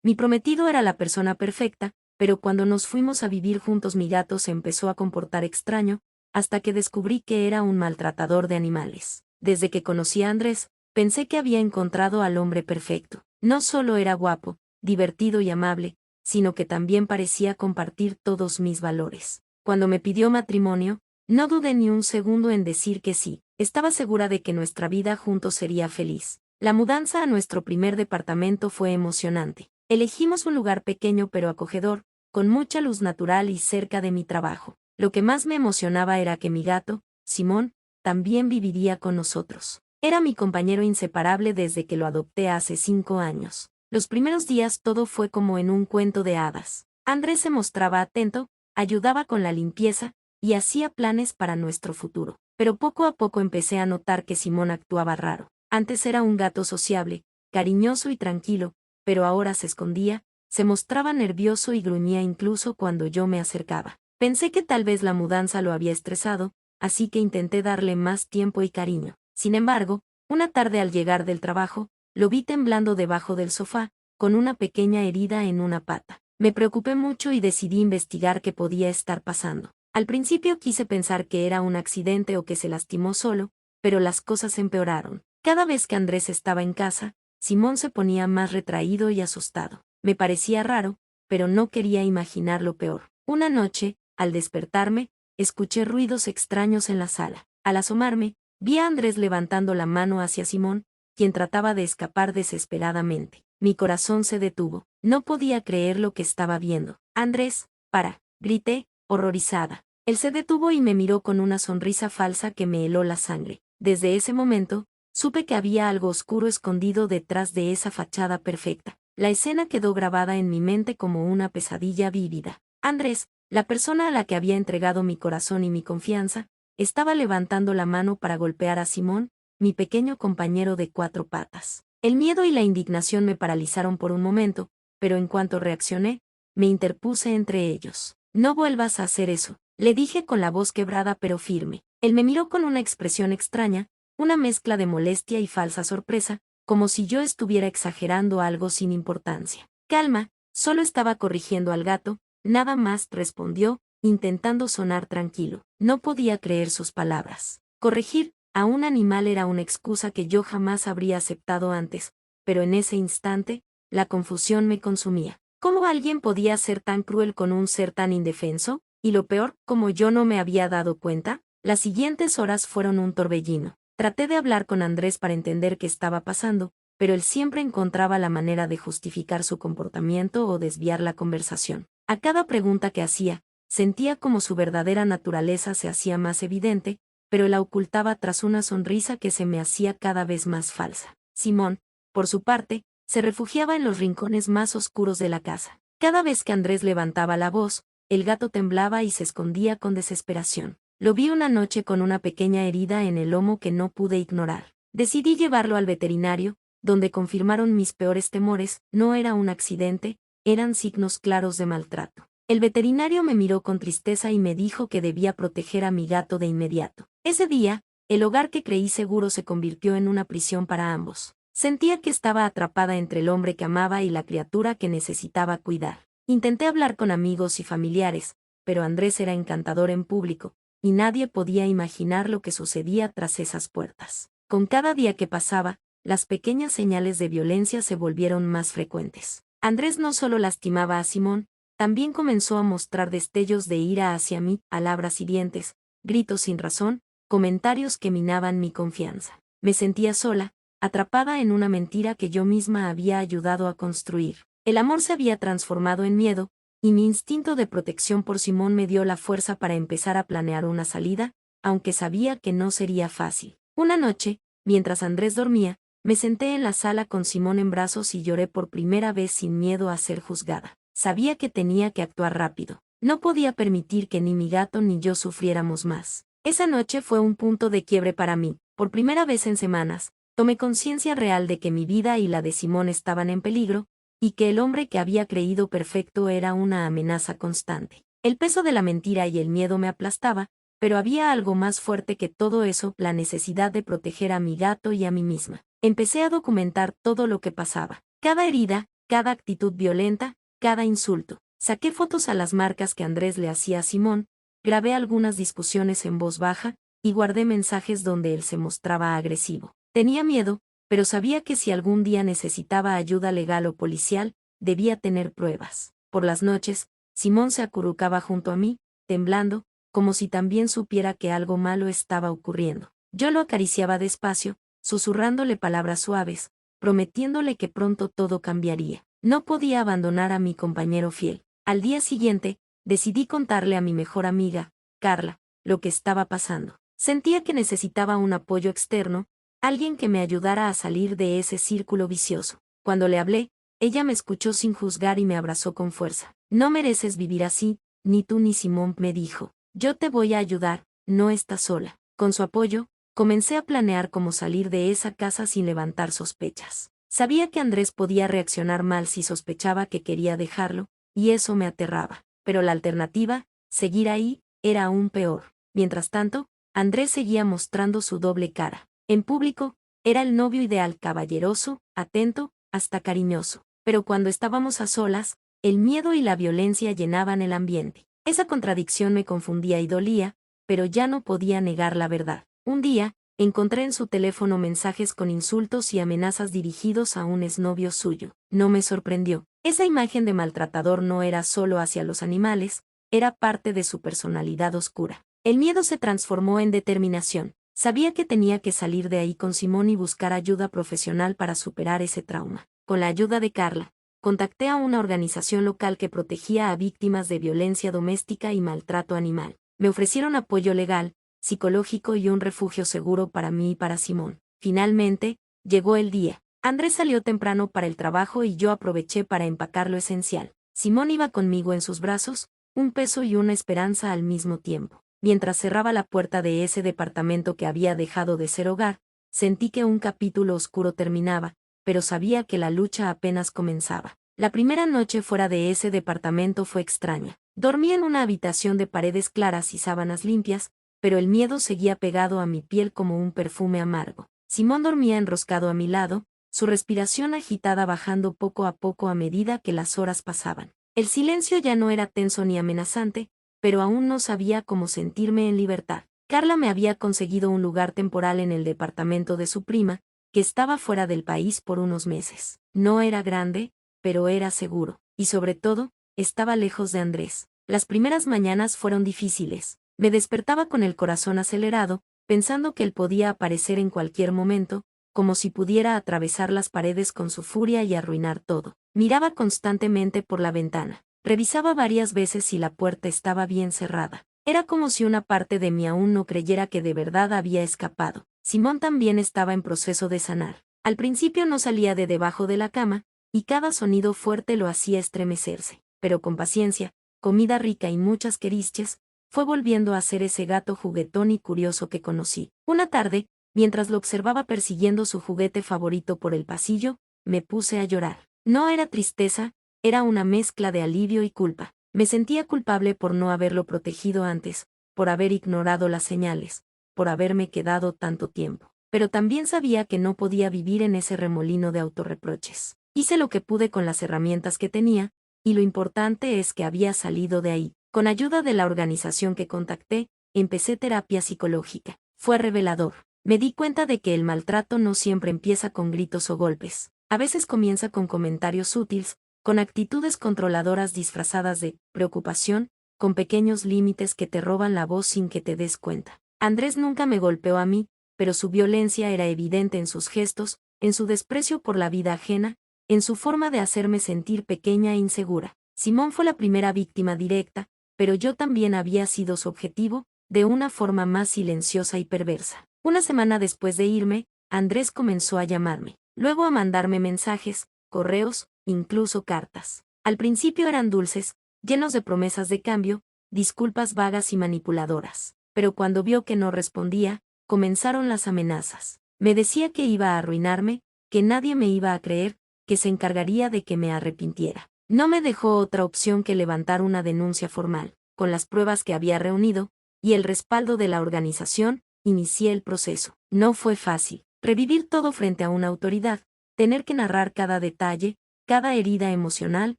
Mi prometido era la persona perfecta, pero cuando nos fuimos a vivir juntos mi gato se empezó a comportar extraño, hasta que descubrí que era un maltratador de animales. Desde que conocí a Andrés, pensé que había encontrado al hombre perfecto. No solo era guapo, divertido y amable, sino que también parecía compartir todos mis valores. Cuando me pidió matrimonio, no dudé ni un segundo en decir que sí. Estaba segura de que nuestra vida juntos sería feliz. La mudanza a nuestro primer departamento fue emocionante. Elegimos un lugar pequeño pero acogedor, con mucha luz natural y cerca de mi trabajo. Lo que más me emocionaba era que mi gato, Simón, también viviría con nosotros. Era mi compañero inseparable desde que lo adopté hace 5 años. Los primeros días todo fue como en un cuento de hadas. Andrés se mostraba atento, ayudaba con la limpieza, y hacía planes para nuestro futuro. Pero poco a poco empecé a notar que Simón actuaba raro. Antes era un gato sociable, cariñoso y tranquilo, pero ahora se escondía, se mostraba nervioso y gruñía incluso cuando yo me acercaba. Pensé que tal vez la mudanza lo había estresado, así que intenté darle más tiempo y cariño. Sin embargo, una tarde al llegar del trabajo, lo vi temblando debajo del sofá, con una pequeña herida en una pata. Me preocupé mucho y decidí investigar qué podía estar pasando. Al principio quise pensar que era un accidente o que se lastimó solo, pero las cosas empeoraron. Cada vez que Andrés estaba en casa, Simón se ponía más retraído y asustado. Me parecía raro, pero no quería imaginar lo peor. Una noche, al despertarme, escuché ruidos extraños en la sala. Al asomarme, vi a Andrés levantando la mano hacia Simón, quien trataba de escapar desesperadamente. Mi corazón se detuvo. No podía creer lo que estaba viendo. Andrés, para, grité, horrorizada. Él se detuvo y me miró con una sonrisa falsa que me heló la sangre. Desde ese momento, supe que había algo oscuro escondido detrás de esa fachada perfecta. La escena quedó grabada en mi mente como una pesadilla vívida. Andrés, la persona a la que había entregado mi corazón y mi confianza, estaba levantando la mano para golpear a Simón, mi pequeño compañero de 4 patas. El miedo y la indignación me paralizaron por un momento, pero en cuanto reaccioné, me interpuse entre ellos. No vuelvas a hacer eso, le dije con la voz quebrada pero firme. Él me miró con una expresión extraña, una mezcla de molestia y falsa sorpresa, como si yo estuviera exagerando algo sin importancia. Calma, solo estaba corrigiendo al gato, nada más, respondió, intentando sonar tranquilo. No podía creer sus palabras. Corregir a un animal era una excusa que yo jamás habría aceptado antes, pero en ese instante, la confusión me consumía. ¿Cómo alguien podía ser tan cruel con un ser tan indefenso? Y lo peor, como yo no me había dado cuenta, las siguientes horas fueron un torbellino. Traté de hablar con Andrés para entender qué estaba pasando, pero él siempre encontraba la manera de justificar su comportamiento o desviar la conversación. A cada pregunta que hacía, sentía como su verdadera naturaleza se hacía más evidente, pero la ocultaba tras una sonrisa que se me hacía cada vez más falsa. Simón, por su parte, se refugiaba en los rincones más oscuros de la casa. Cada vez que Andrés levantaba la voz, el gato temblaba y se escondía con desesperación. Lo vi una noche con una pequeña herida en el lomo que no pude ignorar. Decidí llevarlo al veterinario, donde confirmaron mis peores temores. No era un accidente, eran signos claros de maltrato. El veterinario me miró con tristeza y me dijo que debía proteger a mi gato de inmediato. Ese día, el hogar que creí seguro se convirtió en una prisión para ambos. Sentía que estaba atrapada entre el hombre que amaba y la criatura que necesitaba cuidar. Intenté hablar con amigos y familiares, pero Andrés era encantador en público, y nadie podía imaginar lo que sucedía tras esas puertas. Con cada día que pasaba, las pequeñas señales de violencia se volvieron más frecuentes. Andrés no solo lastimaba a Simón, también comenzó a mostrar destellos de ira hacia mí, palabras hirientes, gritos sin razón, comentarios que minaban mi confianza. Me sentía sola, atrapada en una mentira que yo misma había ayudado a construir. El amor se había transformado en miedo, y mi instinto de protección por Simón me dio la fuerza para empezar a planear una salida, aunque sabía que no sería fácil. Una noche, mientras Andrés dormía, me senté en la sala con Simón en brazos y lloré por primera vez sin miedo a ser juzgada. Sabía que tenía que actuar rápido. No podía permitir que ni mi gato ni yo sufriéramos más. Esa noche fue un punto de quiebre para mí. Por primera vez en semanas, tomé conciencia real de que mi vida y la de Simón estaban en peligro, y que el hombre que había creído perfecto era una amenaza constante. El peso de la mentira y el miedo me aplastaba, pero había algo más fuerte que todo eso, la necesidad de proteger a mi gato y a mí misma. Empecé a documentar todo lo que pasaba. Cada herida, cada actitud violenta, cada insulto. Saqué fotos a las marcas que Andrés le hacía a Simón, grabé algunas discusiones en voz baja, y guardé mensajes donde él se mostraba agresivo. Tenía miedo, pero sabía que si algún día necesitaba ayuda legal o policial, debía tener pruebas. Por las noches, Simón se acurrucaba junto a mí, temblando, como si también supiera que algo malo estaba ocurriendo. Yo lo acariciaba despacio, susurrándole palabras suaves, prometiéndole que pronto todo cambiaría. No podía abandonar a mi compañero fiel. Al día siguiente, decidí contarle a mi mejor amiga, Carla, lo que estaba pasando. Sentía que necesitaba un apoyo externo, alguien que me ayudara a salir de ese círculo vicioso. Cuando le hablé, ella me escuchó sin juzgar y me abrazó con fuerza. No mereces vivir así, ni tú ni Simón, me dijo. Yo te voy a ayudar, no estás sola. Con su apoyo, comencé a planear cómo salir de esa casa sin levantar sospechas. Sabía que Andrés podía reaccionar mal si sospechaba que quería dejarlo, y eso me aterraba. Pero la alternativa, seguir ahí, era aún peor. Mientras tanto, Andrés seguía mostrando su doble cara. En público, era el novio ideal, caballeroso, atento, hasta cariñoso. Pero cuando estábamos a solas, el miedo y la violencia llenaban el ambiente. Esa contradicción me confundía y dolía, pero ya no podía negar la verdad. Un día, encontré en su teléfono mensajes con insultos y amenazas dirigidos a un exnovio suyo. No me sorprendió. Esa imagen de maltratador no era solo hacia los animales, era parte de su personalidad oscura. El miedo se transformó en determinación. Sabía que tenía que salir de ahí con Simón y buscar ayuda profesional para superar ese trauma. Con la ayuda de Carla, contacté a una organización local que protegía a víctimas de violencia doméstica y maltrato animal. Me ofrecieron apoyo legal, psicológico y un refugio seguro para mí y para Simón. Finalmente, llegó el día. Andrés salió temprano para el trabajo y yo aproveché para empacar lo esencial. Simón iba conmigo en sus brazos, un peso y una esperanza al mismo tiempo. Mientras cerraba la puerta de ese departamento que había dejado de ser hogar, sentí que un capítulo oscuro terminaba, pero sabía que la lucha apenas comenzaba. La primera noche fuera de ese departamento fue extraña. Dormí en una habitación de paredes claras y sábanas limpias, pero el miedo seguía pegado a mi piel como un perfume amargo. Simón dormía enroscado a mi lado, su respiración agitada bajando poco a poco a medida que las horas pasaban. El silencio ya no era tenso ni amenazante, pero aún no sabía cómo sentirme en libertad. Carla me había conseguido un lugar temporal en el departamento de su prima, que estaba fuera del país por unos meses. No era grande, pero era seguro, y sobre todo, estaba lejos de Andrés. Las primeras mañanas fueron difíciles. Me despertaba con el corazón acelerado, pensando que él podía aparecer en cualquier momento, como si pudiera atravesar las paredes con su furia y arruinar todo. Miraba constantemente por la ventana. Revisaba varias veces si la puerta estaba bien cerrada. Era como si una parte de mí aún no creyera que de verdad había escapado. Simón también estaba en proceso de sanar. Al principio no salía de debajo de la cama, y cada sonido fuerte lo hacía estremecerse. Pero con paciencia, comida rica y muchas caricias, fue volviendo a ser ese gato juguetón y curioso que conocí. Una tarde, mientras lo observaba persiguiendo su juguete favorito por el pasillo, me puse a llorar. No era tristeza, era una mezcla de alivio y culpa. Me sentía culpable por no haberlo protegido antes, por haber ignorado las señales, por haberme quedado tanto tiempo. Pero también sabía que no podía vivir en ese remolino de autorreproches. Hice lo que pude con las herramientas que tenía, y lo importante es que había salido de ahí. Con ayuda de la organización que contacté, empecé terapia psicológica. Fue revelador. Me di cuenta de que el maltrato no siempre empieza con gritos o golpes. A veces comienza con comentarios sutiles, con actitudes controladoras disfrazadas de preocupación, con pequeños límites que te roban la voz sin que te des cuenta. Andrés nunca me golpeó a mí, pero su violencia era evidente en sus gestos, en su desprecio por la vida ajena, en su forma de hacerme sentir pequeña e insegura. Simón fue la primera víctima directa, pero yo también había sido su objetivo, de una forma más silenciosa y perversa. Una semana después de irme, Andrés comenzó a llamarme, luego a mandarme mensajes, correos, incluso cartas. Al principio eran dulces, llenos de promesas de cambio, disculpas vagas y manipuladoras. Pero cuando vio que no respondía, comenzaron las amenazas. Me decía que iba a arruinarme, que nadie me iba a creer, que se encargaría de que me arrepintiera. No me dejó otra opción que levantar una denuncia formal. Con las pruebas que había reunido, y el respaldo de la organización, inicié el proceso. No fue fácil. Revivir todo frente a una autoridad, tener que narrar cada detalle, cada herida emocional,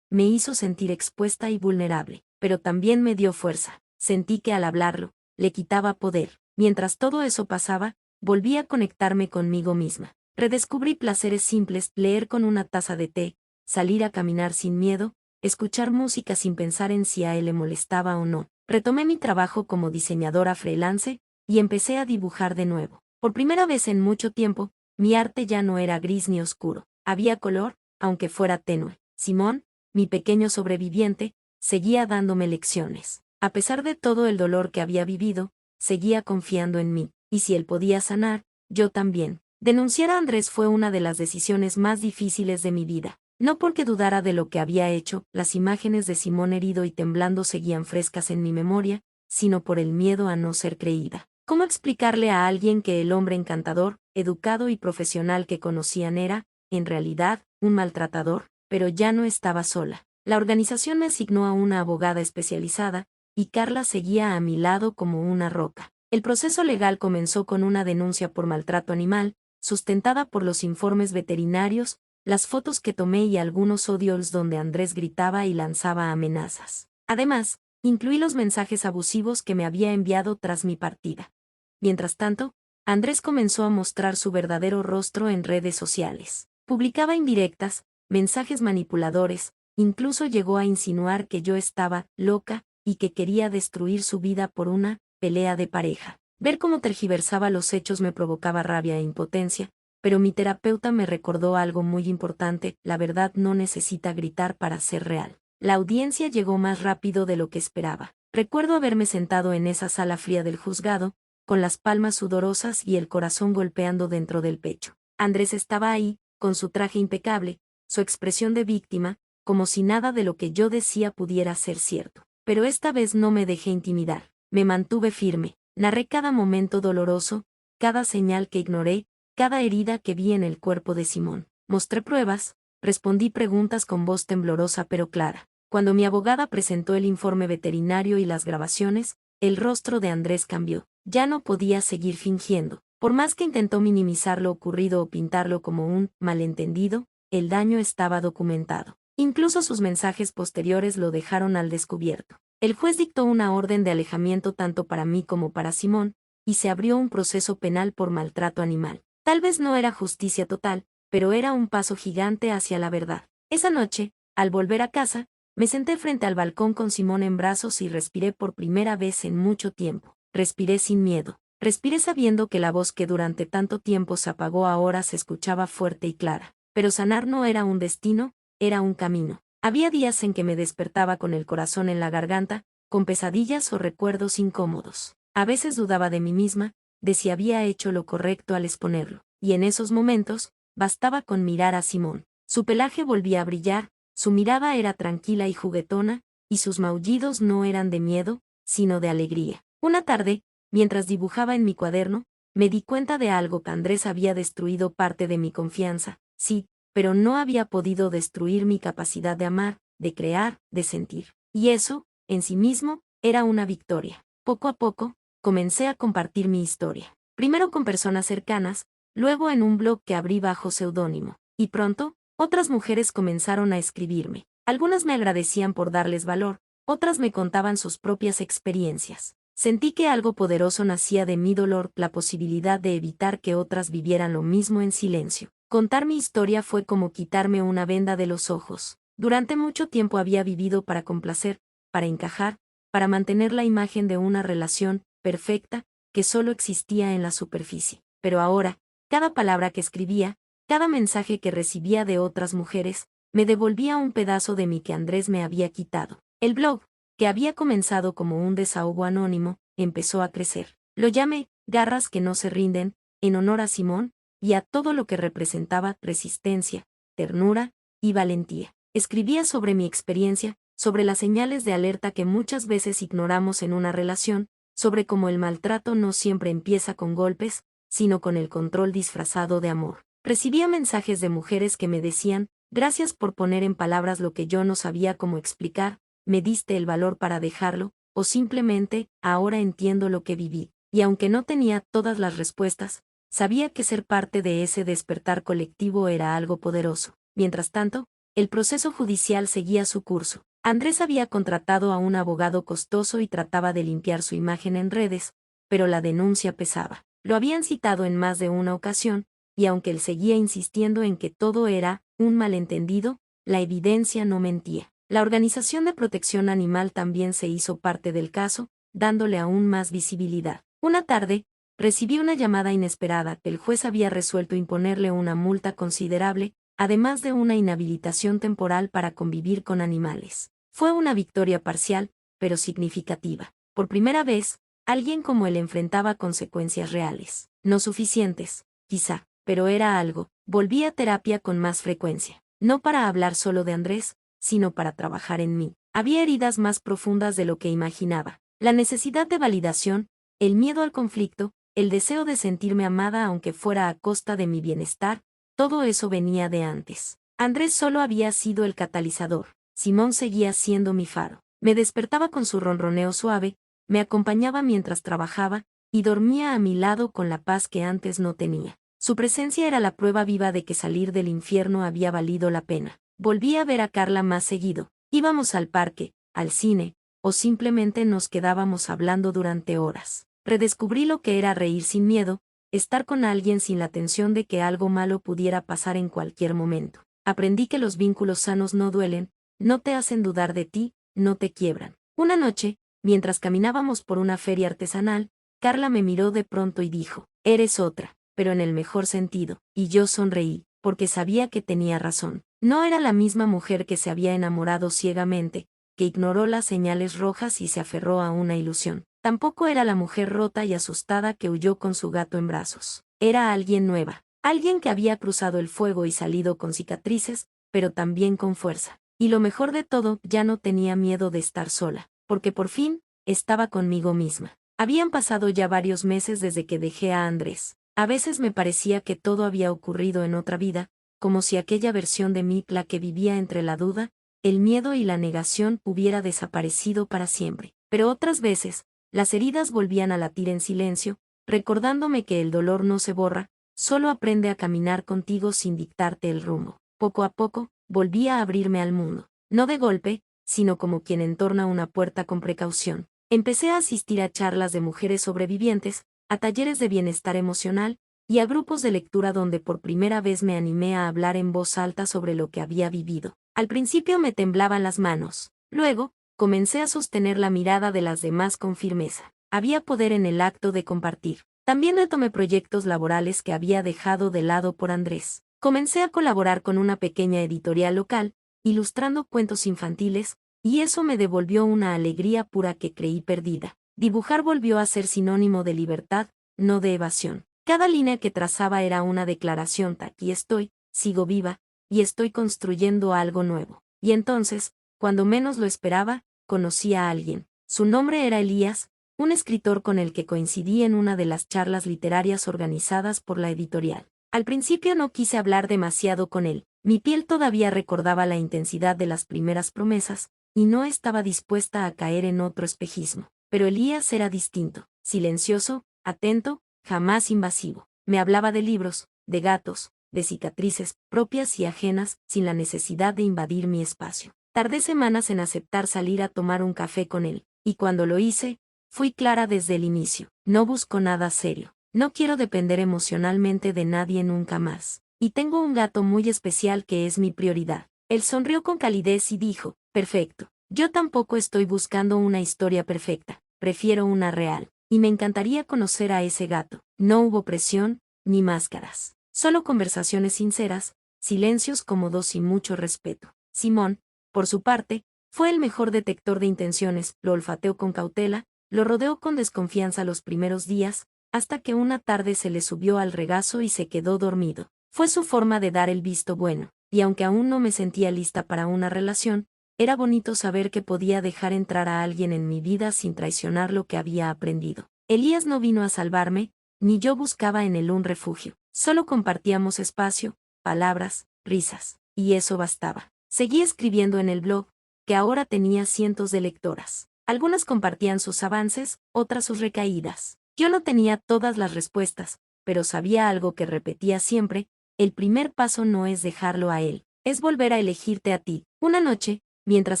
me hizo sentir expuesta y vulnerable, pero también me dio fuerza. Sentí que al hablarlo, le quitaba poder. Mientras todo eso pasaba, volví a conectarme conmigo misma. Redescubrí placeres simples, leer con una taza de té, salir a caminar sin miedo, escuchar música sin pensar en si a él le molestaba o no. Retomé mi trabajo como diseñadora freelance y empecé a dibujar de nuevo. Por primera vez en mucho tiempo, mi arte ya no era gris ni oscuro. Había color, aunque fuera tenue. Simón, mi pequeño sobreviviente, seguía dándome lecciones. A pesar de todo el dolor que había vivido, seguía confiando en mí, y si él podía sanar, yo también. Denunciar a Andrés fue una de las decisiones más difíciles de mi vida. No porque dudara de lo que había hecho, las imágenes de Simón herido y temblando seguían frescas en mi memoria, sino por el miedo a no ser creída. ¿Cómo explicarle a alguien que el hombre encantador, educado y profesional que conocían era, en realidad, un maltratador? Pero ya no estaba sola. La organización me asignó a una abogada especializada, y Carla seguía a mi lado como una roca. El proceso legal comenzó con una denuncia por maltrato animal, sustentada por los informes veterinarios, las fotos que tomé y algunos audios donde Andrés gritaba y lanzaba amenazas. Además, incluí los mensajes abusivos que me había enviado tras mi partida. Mientras tanto, Andrés comenzó a mostrar su verdadero rostro en redes sociales. Publicaba indirectas, mensajes manipuladores, incluso llegó a insinuar que yo estaba loca y que quería destruir su vida por una pelea de pareja. Ver cómo tergiversaba los hechos me provocaba rabia e impotencia, pero mi terapeuta me recordó algo muy importante: la verdad no necesita gritar para ser real. La audiencia llegó más rápido de lo que esperaba. Recuerdo haberme sentado en esa sala fría del juzgado, con las palmas sudorosas y el corazón golpeando dentro del pecho. Andrés estaba ahí, con su traje impecable, su expresión de víctima, como si nada de lo que yo decía pudiera ser cierto. Pero esta vez no me dejé intimidar. Me mantuve firme. Narré cada momento doloroso, cada señal que ignoré, cada herida que vi en el cuerpo de Simón. Mostré pruebas, respondí preguntas con voz temblorosa pero clara. Cuando mi abogada presentó el informe veterinario y las grabaciones, el rostro de Andrés cambió. Ya no podía seguir fingiendo. Por más que intentó minimizar lo ocurrido o pintarlo como un malentendido, el daño estaba documentado. Incluso sus mensajes posteriores lo dejaron al descubierto. El juez dictó una orden de alejamiento tanto para mí como para Simón, y se abrió un proceso penal por maltrato animal. Tal vez no era justicia total, pero era un paso gigante hacia la verdad. Esa noche, al volver a casa, me senté frente al balcón con Simón en brazos y respiré por primera vez en mucho tiempo. Respiré sin miedo. Respiré sabiendo que la voz que durante tanto tiempo se apagó ahora se escuchaba fuerte y clara. Pero sanar no era un destino, era un camino. Había días en que me despertaba con el corazón en la garganta, con pesadillas o recuerdos incómodos. A veces dudaba de mí misma, de si había hecho lo correcto al exponerlo. Y en esos momentos, bastaba con mirar a Simón. Su pelaje volvía a brillar, su mirada era tranquila y juguetona, y sus maullidos no eran de miedo, sino de alegría. Una tarde, mientras dibujaba en mi cuaderno, me di cuenta de algo: que Andrés había destruido parte de mi confianza, sí, pero no había podido destruir mi capacidad de amar, de crear, de sentir. Y eso, en sí mismo, era una victoria. Poco a poco, comencé a compartir mi historia. Primero con personas cercanas, luego en un blog que abrí bajo seudónimo. Y pronto, otras mujeres comenzaron a escribirme. Algunas me agradecían por darles valor, otras me contaban sus propias experiencias. Sentí que algo poderoso nacía de mi dolor, la posibilidad de evitar que otras vivieran lo mismo en silencio. Contar mi historia fue como quitarme una venda de los ojos. Durante mucho tiempo había vivido para complacer, para encajar, para mantener la imagen de una relación perfecta que solo existía en la superficie. Pero ahora, cada palabra que escribía, cada mensaje que recibía de otras mujeres, me devolvía un pedazo de mí que Andrés me había quitado. El blog, que había comenzado como un desahogo anónimo, empezó a crecer. Lo llamé Garras que no se rinden, en honor a Simón y a todo lo que representaba: resistencia, ternura y valentía. Escribía sobre mi experiencia, sobre las señales de alerta que muchas veces ignoramos en una relación, sobre cómo el maltrato no siempre empieza con golpes, sino con el control disfrazado de amor. Recibía mensajes de mujeres que me decían: gracias por poner en palabras lo que yo no sabía cómo explicar, me diste el valor para dejarlo, o simplemente, ahora entiendo lo que viví. Y aunque no tenía todas las respuestas, sabía que ser parte de ese despertar colectivo era algo poderoso. Mientras tanto, el proceso judicial seguía su curso. Andrés había contratado a un abogado costoso y trataba de limpiar su imagen en redes, pero la denuncia pesaba. Lo habían citado en más de una ocasión, y aunque él seguía insistiendo en que todo era un malentendido, la evidencia no mentía. La Organización de Protección Animal también se hizo parte del caso, dándole aún más visibilidad. Una tarde, recibí una llamada inesperada. El juez había resuelto imponerle una multa considerable, además de una inhabilitación temporal para convivir con animales. Fue una victoria parcial, pero significativa. Por primera vez, alguien como él enfrentaba consecuencias reales. No suficientes, quizá, pero era algo. Volví a terapia con más frecuencia. No para hablar solo de Andrés, sino para trabajar en mí. Había heridas más profundas de lo que imaginaba. La necesidad de validación, el miedo al conflicto, el deseo de sentirme amada aunque fuera a costa de mi bienestar, todo eso venía de antes. Andrés solo había sido el catalizador. Simón seguía siendo mi faro. Me despertaba con su ronroneo suave, me acompañaba mientras trabajaba, y dormía a mi lado con la paz que antes no tenía. Su presencia era la prueba viva de que salir del infierno había valido la pena. Volví a ver a Carla más seguido. Íbamos al parque, al cine, o simplemente nos quedábamos hablando durante horas. Redescubrí lo que era reír sin miedo, estar con alguien sin la tensión de que algo malo pudiera pasar en cualquier momento. Aprendí que los vínculos sanos no duelen, no te hacen dudar de ti, no te quiebran. Una noche, mientras caminábamos por una feria artesanal, Carla me miró de pronto y dijo, «Eres otra», pero en el mejor sentido, y yo sonreí, porque sabía que tenía razón. No era la misma mujer que se había enamorado ciegamente, que ignoró las señales rojas y se aferró a una ilusión. Tampoco era la mujer rota y asustada que huyó con su gato en brazos. Era alguien nueva, alguien que había cruzado el fuego y salido con cicatrices, pero también con fuerza. Y lo mejor de todo, ya no tenía miedo de estar sola, porque por fin, estaba conmigo misma. Habían pasado ya varios meses desde que dejé a Andrés. A veces me parecía que todo había ocurrido en otra vida, como si aquella versión de mí, la que vivía entre la duda, el miedo y la negación, hubiera desaparecido para siempre. Pero otras veces, las heridas volvían a latir en silencio, recordándome que el dolor no se borra, solo aprende a caminar contigo sin dictarte el rumbo. Poco a poco, volví a abrirme al mundo. No de golpe, sino como quien entorna una puerta con precaución. Empecé a asistir a charlas de mujeres sobrevivientes, a talleres de bienestar emocional, y a grupos de lectura donde por primera vez me animé a hablar en voz alta sobre lo que había vivido. Al principio me temblaban las manos. Luego, comencé a sostener la mirada de las demás con firmeza. Había poder en el acto de compartir. También retomé proyectos laborales que había dejado de lado por Andrés. Comencé a colaborar con una pequeña editorial local, ilustrando cuentos infantiles, y eso me devolvió una alegría pura que creí perdida. Dibujar volvió a ser sinónimo de libertad, no de evasión. Cada línea que trazaba era una declaración: aquí estoy, sigo viva, y estoy construyendo algo nuevo. Y entonces, cuando menos lo esperaba, conocí a alguien. Su nombre era Elías, un escritor con el que coincidí en una de las charlas literarias organizadas por la editorial. Al principio no quise hablar demasiado con él. Mi piel todavía recordaba la intensidad de las primeras promesas, y no estaba dispuesta a caer en otro espejismo. Pero Elías era distinto, silencioso, atento, jamás invasivo. Me hablaba de libros, de gatos, de cicatrices propias y ajenas, sin la necesidad de invadir mi espacio. Tardé semanas en aceptar salir a tomar un café con él, y cuando lo hice, fui clara desde el inicio. No busco nada serio. No quiero depender emocionalmente de nadie nunca más. Y tengo un gato muy especial que es mi prioridad. Él sonrió con calidez y dijo, perfecto. Yo tampoco estoy buscando una historia perfecta, prefiero una real. Y me encantaría conocer a ese gato. No hubo presión, ni máscaras. Solo conversaciones sinceras, silencios cómodos y mucho respeto. Simón, por su parte, fue el mejor detector de intenciones. Lo olfateó con cautela, lo rodeó con desconfianza los primeros días, hasta que una tarde se le subió al regazo y se quedó dormido. Fue su forma de dar el visto bueno, y aunque aún no me sentía lista para una relación, era bonito saber que podía dejar entrar a alguien en mi vida sin traicionar lo que había aprendido. Elías no vino a salvarme, ni yo buscaba en él un refugio. Solo compartíamos espacio, palabras, risas, y eso bastaba. Seguí escribiendo en el blog, que ahora tenía cientos de lectoras. Algunas compartían sus avances, otras sus recaídas. Yo no tenía todas las respuestas, pero sabía algo que repetía siempre: el primer paso no es dejarlo a él, es volver a elegirte a ti. Una noche, mientras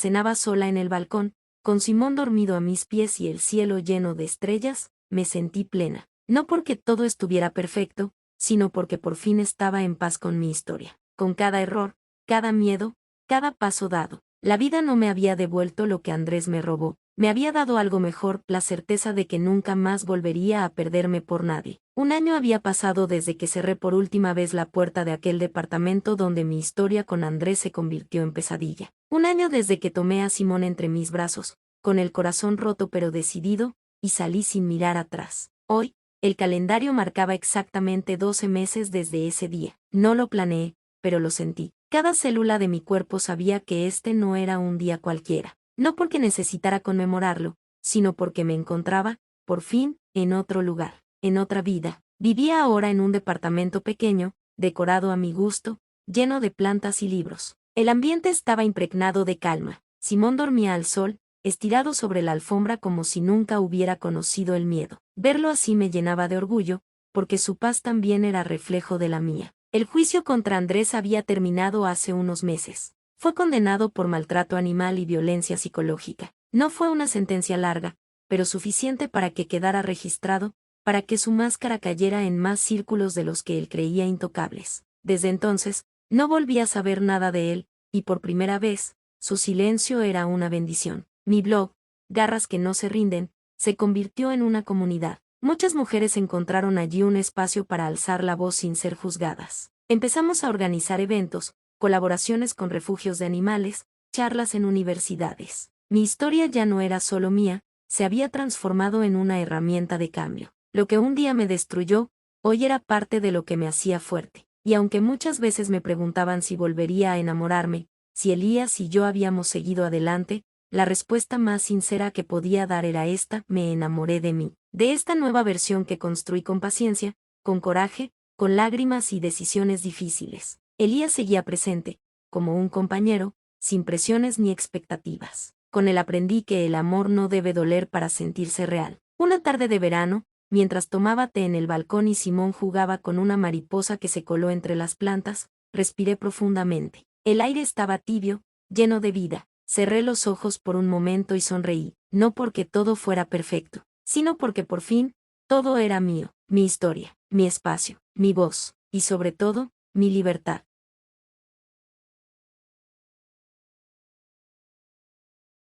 cenaba sola en el balcón, con Simón dormido a mis pies y el cielo lleno de estrellas, me sentí plena. No porque todo estuviera perfecto, sino porque por fin estaba en paz con mi historia. Con cada error, cada miedo, cada paso dado. La vida no me había devuelto lo que Andrés me robó, me había dado algo mejor, la certeza de que nunca más volvería a perderme por nadie. Un año había pasado desde que cerré por última vez la puerta de aquel departamento donde mi historia con Andrés se convirtió en pesadilla. Un año desde que tomé a Simón entre mis brazos, con el corazón roto pero decidido, y salí sin mirar atrás. Hoy, el calendario marcaba exactamente 12 meses desde ese día. No lo planeé, pero lo sentí. Cada célula de mi cuerpo sabía que este no era un día cualquiera. No porque necesitara conmemorarlo, sino porque me encontraba, por fin, en otro lugar, en otra vida. Vivía ahora en un departamento pequeño, decorado a mi gusto, lleno de plantas y libros. El ambiente estaba impregnado de calma. Simón dormía al sol, estirado sobre la alfombra como si nunca hubiera conocido el miedo. Verlo así me llenaba de orgullo, porque su paz también era reflejo de la mía. El juicio contra Andrés había terminado hace unos meses. Fue condenado por maltrato animal y violencia psicológica. No fue una sentencia larga, pero suficiente para que quedara registrado, para que su máscara cayera en más círculos de los que él creía intocables. Desde entonces, no volví a saber nada de él, y por primera vez, su silencio era una bendición. Mi blog, Garras que no se rinden, se convirtió en una comunidad. Muchas mujeres encontraron allí un espacio para alzar la voz sin ser juzgadas. Empezamos a organizar eventos, colaboraciones con refugios de animales, charlas en universidades. Mi historia ya no era solo mía, se había transformado en una herramienta de cambio. Lo que un día me destruyó, hoy era parte de lo que me hacía fuerte. Y aunque muchas veces me preguntaban si volvería a enamorarme, si Elías y yo habíamos seguido adelante, la respuesta más sincera que podía dar era esta: me enamoré de mí, de esta nueva versión que construí con paciencia, con coraje, con lágrimas y decisiones difíciles. Elías seguía presente, como un compañero, sin presiones ni expectativas. Con él aprendí que el amor no debe doler para sentirse real. Una tarde de verano, mientras tomaba té en el balcón y Simón jugaba con una mariposa que se coló entre las plantas, respiré profundamente. El aire estaba tibio, lleno de vida. Cerré los ojos por un momento y sonreí, no porque todo fuera perfecto, sino porque por fin, todo era mío, mi historia, mi espacio, mi voz, y sobre todo, mi libertad.